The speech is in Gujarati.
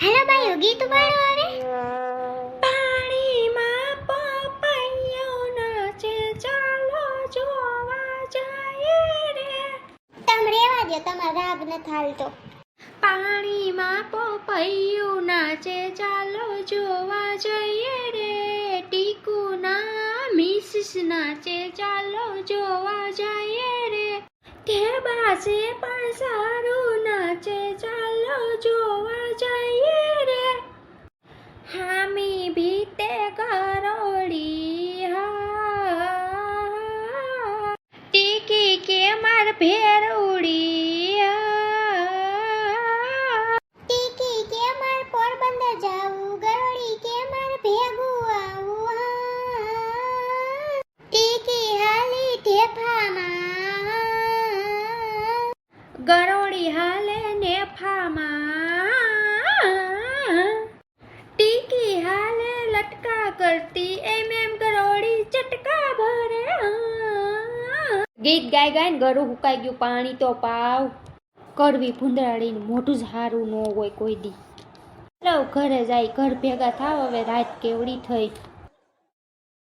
હેલો ભાઈઓ, ગીત પાડો હવે. પાણીમાં પપૈયો નાચે, ચાલો જોવા જઈએ રે. તમે રેવા દો, તમારો રાગ ન થાલતો. પાણીમાં પપૈયો નાચે, ચાલો જોવા જઈએ રે. ટીકુના મિસિસ નાચે, ચાલો જોવા જઈએ રે. ઢેબા છે પણ સારું નાચે, ચાલો જોવા જઈએ રે. હામી ભીતે ગરોળી, હા ટીકી કે માર ભેરુડી, ટીકી કે માર પોરબંદર જાવું, ગરોળી કે માર ભેગું આવું. ટીકી હાલી ઢેફામાં, ગરોળી હાલે નેફામાં. ટીકી હાલે લટકા કરતી, એમ ગરોળી ચટકા ભરે. ગીત ગાય ગાય ને ગળું હુકાઈ ગયું, પાણી તો પાવ. કરવી ભૂંદરાડીને મોઢું જ હારું ન હોય કોઈ દી. ચાલો ઘરે જાય, ઘર ભેગા થાવ, હવે રાત કેવડી થઈ.